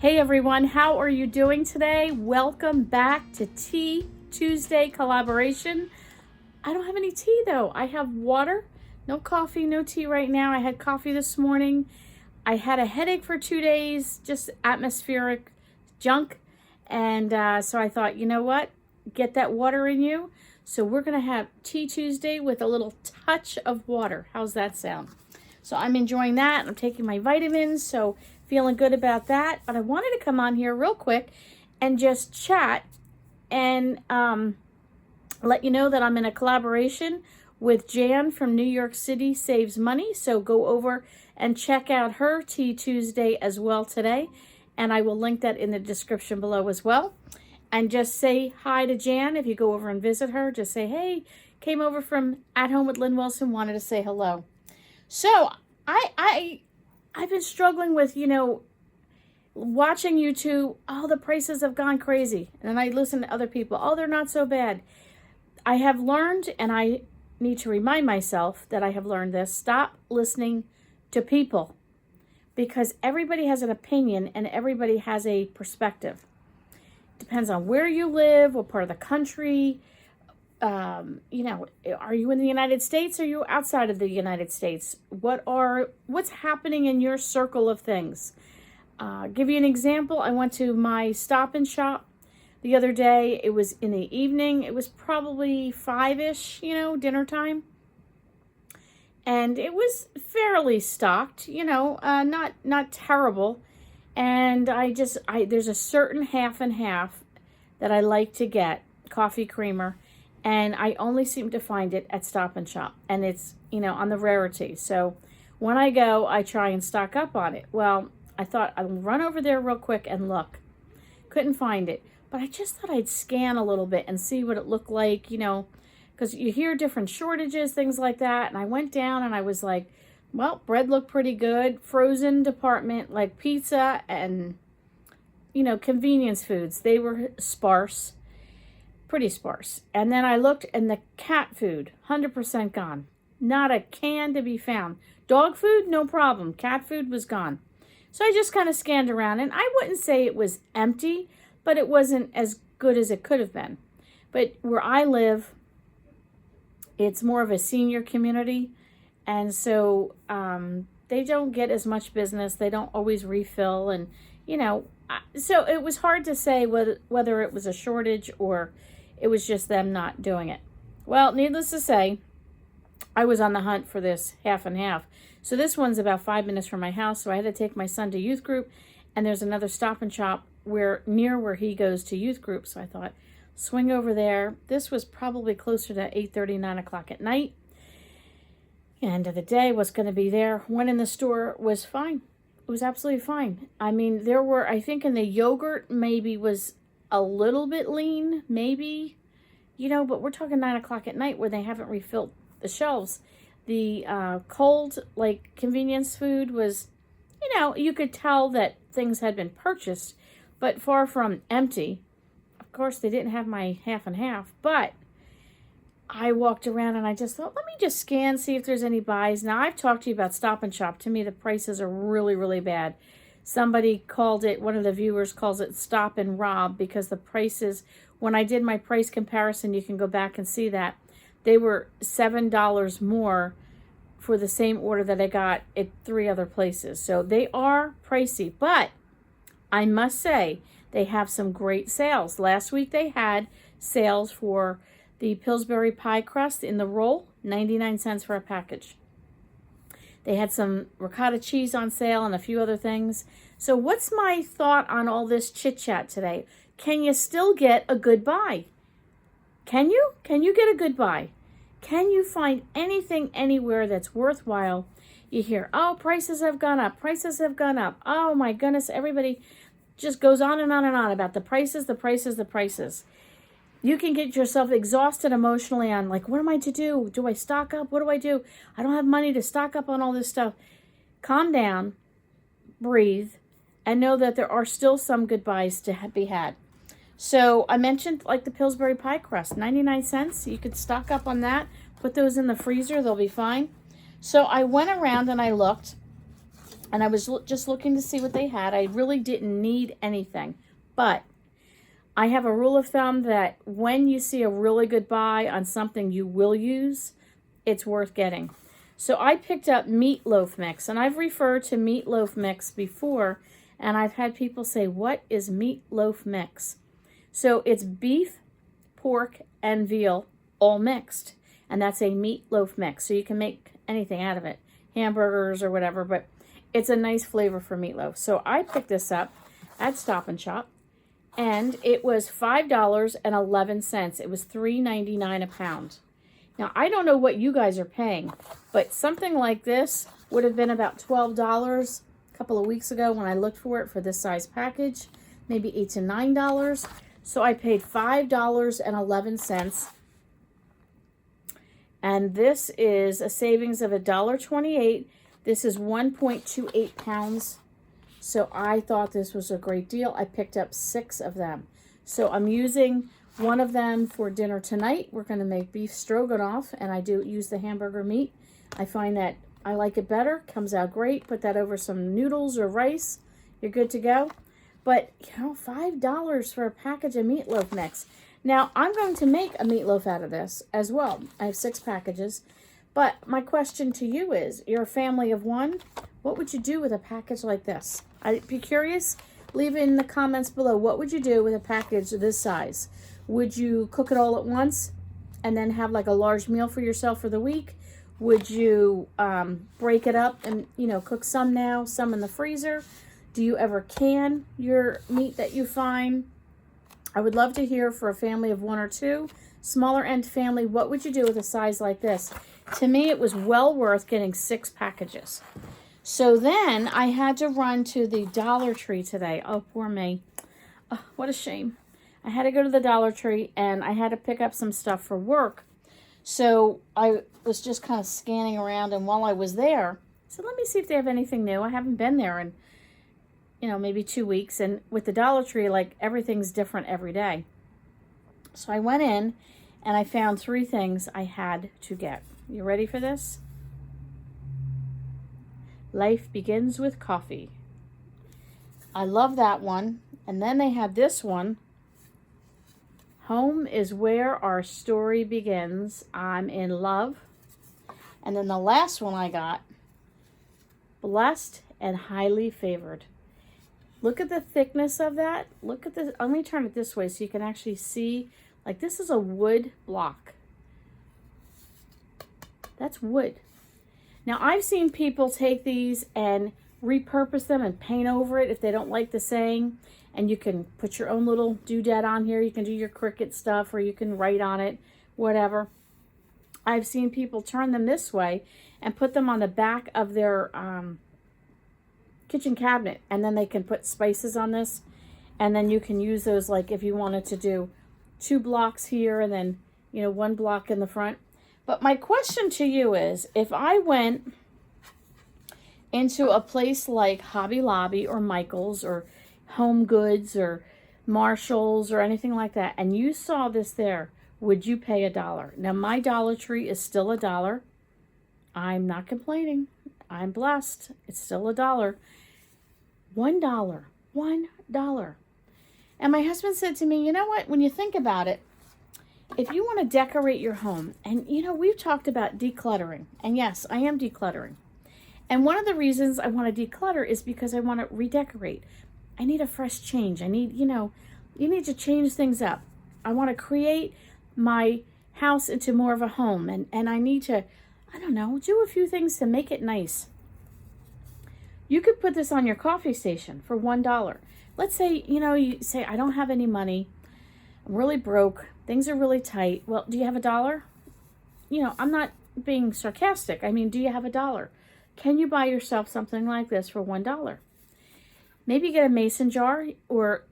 Hey everyone, how are you doing today? Welcome back to Tea Tuesday collaboration. I don't have any tea though. I have water, no coffee, no tea right now. I had coffee this morning. I had a headache for 2 days, just atmospheric junk. And so I thought, you know what? Get that water in you. So we're going to have Tea Tuesday with a little touch of water. How's that sound? So I'm enjoying that. I'm taking my vitamins, so feeling good about that. But I wanted to come on here real quick and just chat and let you know that I'm in a collaboration with Jan from New York City Saves Money. So go over and check out her Tea Tuesday as well today. And I will link that in the description below as well. And just say hi to Jan. If you go over and visit her, just say, hey, came over from At Home with Lynn Wilson, wanted to say hello. So I've been struggling with, watching YouTube. Oh, the prices have gone crazy. And then I listen to other people. Oh, they're not so bad. I have learned, and I need to remind myself that I have learned this. Stop listening to people, because everybody has an opinion and everybody has a perspective. Depends on where you live, what part of the country. Are you in the United States or are you outside of the United States? What's happening in your circle of things? Give you an example. I went to my Stop and Shop the other day. It was in the evening. It was probably 5-ish, dinner time. And it was fairly stocked, not terrible. And there's a certain half and half that I like to get, coffee creamer. And I only seem to find it at Stop and Shop. And it's, on the rarity. So when I go, I try and stock up on it. Well, I thought I'll run over there real quick and look. Couldn't find it. But I just thought I'd scan a little bit and see what it looked like, because you hear different shortages, things like that. And I went down and I was like, well, bread looked pretty good. Frozen department, like pizza and, convenience foods. They were sparse. Pretty sparse. And then I looked, and the cat food, 100% gone. Not a can to be found. Dog food, no problem. Cat food was gone. So I just kind of scanned around, and I wouldn't say it was empty, but it wasn't as good as it could have been. But where I live, it's more of a senior community, and so they don't get as much business. They don't always refill, and, so it was hard to say whether it was a shortage or it was just them not doing it. Well, needless to say, I was on the hunt for this half and half. So this one's about 5 minutes from my house. So I had to take my son to youth group. And there's another Stop and Shop near where he goes to youth group. So I thought, swing over there. This was probably closer to 8:30, 9 o'clock at night. End of the day, what's going to be there. Went in the store, was fine. It was absolutely fine. I mean, there were, I think in the yogurt maybe was a little bit lean, maybe, but we're talking 9 o'clock at night where they haven't refilled the shelves. The cold, convenience food was, you could tell that things had been purchased, but far from empty. Of course, they didn't have my half and half, but I walked around and I just thought, let me just scan, see if there's any buys. Now, I've talked to you about Stop and Shop. To me, the prices are really, really bad. Somebody called it, one of the viewers calls it stop and rob, because the prices, when I did my price comparison, you can go back and see that, they were $7 more for the same order that I got at 3 other places. So they are pricey, but I must say they have some great sales. Last week they had sales for the Pillsbury pie crust in the roll, 99 cents for a package. They had some ricotta cheese on sale and a few other things. So what's my thought on all this chit-chat today? Can you still get a good buy? Can you? Can you get a good buy? Can you find anything anywhere that's worthwhile? You hear, oh, prices have gone up. Prices have gone up. Oh, my goodness. Everybody just goes on and on and on about the prices, the prices, the prices. You can get yourself exhausted emotionally on, what am I to do? Do I stock up? What do I do? I don't have money to stock up on all this stuff. Calm down, breathe, and know that there are still some good buys to be had. So I mentioned the Pillsbury pie crust, 99 cents. You could stock up on that. Put those in the freezer. They'll be fine. So I went around and I looked. And I was just looking to see what they had. I really didn't need anything. But I have a rule of thumb that when you see a really good buy on something you will use, it's worth getting. So I picked up Meatloaf mix, and I've referred to Meatloaf mix before, and I've had people say, what is Meatloaf mix? So it's beef, pork, and veal all mixed, and that's a meatloaf mix. So you can make anything out of it, hamburgers or whatever, but it's a nice flavor for meatloaf. So I picked this up at Stop and Shop, and it was $5.11. It was $3.99 a pound. Now, I don't know what you guys are paying, but something like this would have been about $12 a couple of weeks ago when I looked for it for this size package, maybe $8 to $9. So I paid $5.11. And this is a savings of $1.28. This is 1.28 pounds. So I thought this was a great deal. I picked up 6 of them. So I'm using one of them for dinner tonight. We're going to make beef stroganoff, and I do use the hamburger meat. I find that I like it better. Comes out great. Put that over some noodles or rice. You're good to go. But, you know, $5 for a package of meatloaf mix. Now, I'm going to make a meatloaf out of this as well. I have 6 packages. But my question to you is, you're a family of one. What would you do with a package like this? I'd be curious. Leave in the comments below. What would you do with a package this size? Would you cook it all at once and then have like a large meal for yourself for the week? Would you break it up and, you know, cook some now, some in the freezer? Do you ever can your meat that you find? I would love to hear for a family of 1 or 2, smaller end family, what would you do with a size like this? To me, it was well worth getting 6 packages. So then I had to run to the Dollar Tree today. Oh, poor me. Oh, what a shame. I had to go to the Dollar Tree and I had to pick up some stuff for work. So I was just kind of scanning around, and while I was there, I said, let me see if they have anything new. I haven't been there in, you know, maybe 2 weeks. And with the Dollar Tree, like, everything's different every day. So I went in and I found 3 things I had to get. You ready for this? Life begins with coffee. I love that one. And then they had this one. Home is where our story begins. I'm in love. And then the last one I got, blessed and highly favored. Look at the thickness of that. Look at this. Let me turn it this way so you can actually see. Like, this is a wood block. That's wood. Now, I've seen people take these and repurpose them and paint over it if they don't like the saying. And you can put your own little doodad on here. You can do your Cricut stuff, or you can write on it, whatever. I've seen people turn them this way and put them on the back of their kitchen cabinet. And then they can put spices on this. And then you can use those, like, if you wanted to do 2 blocks here and then, you know, 1 block in the front. But my question to you is, if I went into a place like Hobby Lobby or Michael's or Home Goods or Marshall's or anything like that, and you saw this there, would you pay $1? Now, my Dollar Tree is still $1. I'm not complaining. I'm blessed. It's still $1. $1. $1. And my husband said to me, you know what? When you think about it, if you want to decorate your home, and, you know, we've talked about decluttering. And yes, I am decluttering. And one of the reasons I want to declutter is because I want to redecorate. I need a fresh change. I need, you know, you need to change things up. I want to create my house into more of a home. And I need to, I don't know, do a few things to make it nice. You could put this on your coffee station for $1. Let's say, you know, you say, I don't have any money. I'm really broke. Things are really tight. Well, do you have $1? You know, I'm not being sarcastic. I mean, do you have $1? Can you buy yourself something like this for $1? Maybe get a mason jar, or,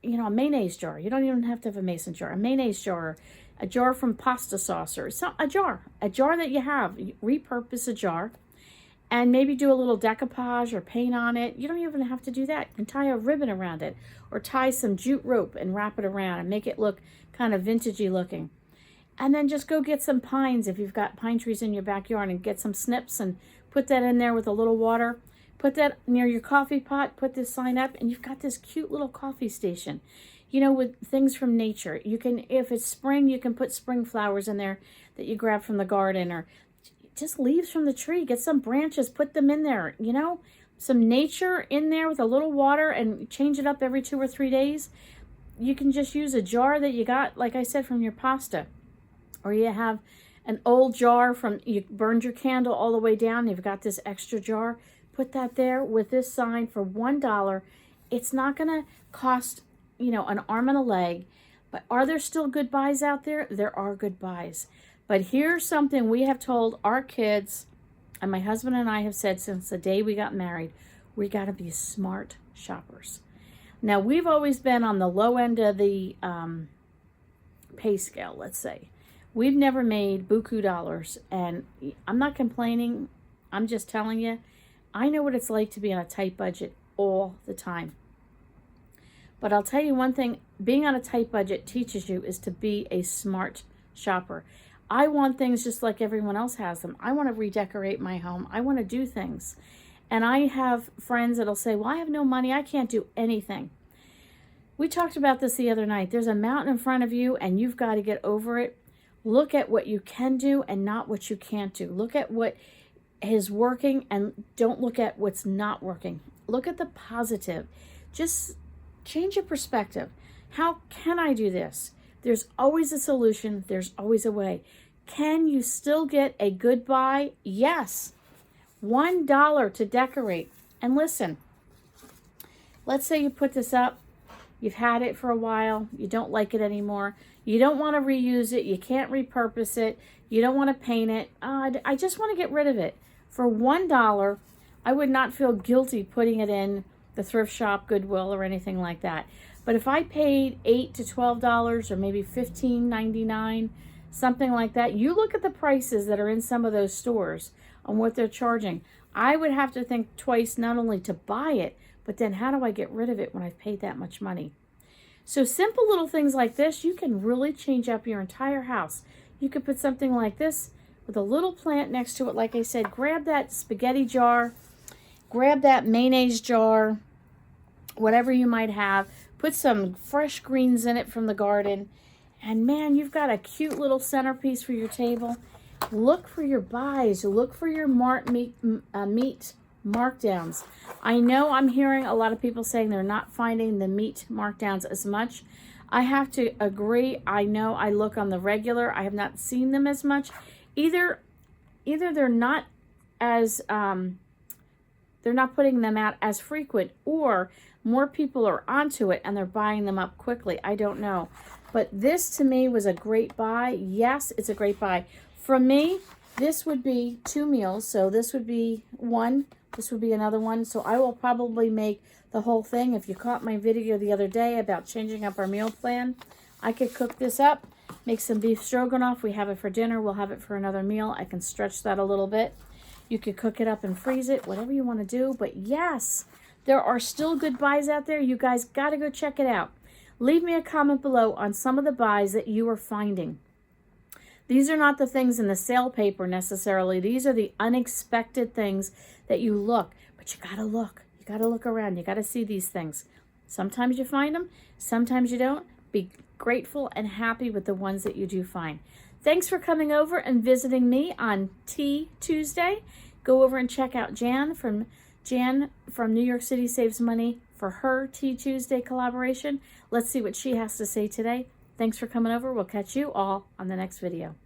you know, a mayonnaise jar. You don't even have to have a mason jar. A mayonnaise jar, a jar from pasta sauce, or a jar that you have. You repurpose a jar, and maybe do a little decoupage or paint on it. You don't even have to do that. You can tie a ribbon around it, or tie some jute rope and wrap it around and make it look kind of vintagey looking. And then just go get some pines if you've got pine trees in your backyard, and get some snips and put that in there with a little water. Put that near your coffee pot, put this sign up, and you've got this cute little coffee station. You know, with things from nature. You can, if it's spring, you can put spring flowers in there that you grab from the garden, or just leaves from the tree. Get some branches, put them in there, you know, some nature in there with a little water, and change it up every 2 or 3 days. You can just use a jar that you got, like I said, from your pasta. Or you have an old jar from, you burned your candle all the way down, you've got this extra jar. Put that there with this sign for $1. It's not going to cost, you know, an arm and a leg. But are there still good buys out there? There are good buys. But here's something we have told our kids, and my husband and I have said since the day we got married, we got to be smart shoppers. Now, we've always been on the low end of the pay scale, let's say. We've never made buku dollars, and I'm not complaining. I'm just telling you, I know what it's like to be on a tight budget all the time. But I'll tell you one thing, being on a tight budget teaches you is to be a smart shopper. I want things just like everyone else has them. I want to redecorate my home. I want to do things. And I have friends that'll say, well, I have no money. I can't do anything. We talked about this the other night. There's a mountain in front of you, and you've got to get over it. Look at what you can do and not what you can't do. Look at what is working and don't look at what's not working. Look at the positive. Just change your perspective. How can I do this? There's always a solution. There's always a way. Can you still get a good buy? Yes. $1 to decorate. And listen, let's say you put this up. You've had it for a while. You don't like it anymore. You don't want to reuse it. You can't repurpose it. You don't want to paint it. I just want to get rid of it. For $1, I would not feel guilty putting it in the thrift shop, Goodwill, or anything like that. But if I paid $8 to $12 or maybe $15.99, something like that, you look at the prices that are in some of those stores on what they're charging. I would have to think twice, not only to buy it, but then how do I get rid of it when I've paid that much money? So simple little things like this, you can really change up your entire house. You could put something like this with a little plant next to it. Like I said, grab that spaghetti jar, grab that mayonnaise jar, whatever you might have. Put some fresh greens in it from the garden. And man, you've got a cute little centerpiece for your table. Look for your buys. Look for your meat markdowns. I know I'm hearing a lot of people saying they're not finding the meat markdowns as much. I have to agree. I know I look on the regular. I have not seen them as much. Either they're not as they're not putting them out as frequent, or more people are onto it and they're buying them up quickly. I don't know. But this to me was a great buy. Yes, it's a great buy. For me, this would be 2 meals. So this would be one. This would be another one. So I will probably make the whole thing. If you caught my video the other day about changing up our meal plan, I could cook this up, make some beef stroganoff. We have it for dinner. We'll have it for another meal. I can stretch that a little bit. You could cook it up and freeze it, whatever you want to do. But yes, there are still good buys out there. You guys got to go check it out. Leave me a comment below on some of the buys that you are finding. These are not the things in the sale paper necessarily. These are the unexpected things that you look. But you got to look. You got to look around. You got to see these things. Sometimes you find them. Sometimes you don't. Be grateful and happy with the ones that you do find. Thanks for coming over and visiting me on Tea Tuesday. Go over and check out Jan from New York City Saves Money for her Tea Tuesday collaboration. Let's see what she has to say today. Thanks for coming over. We'll catch you all on the next video.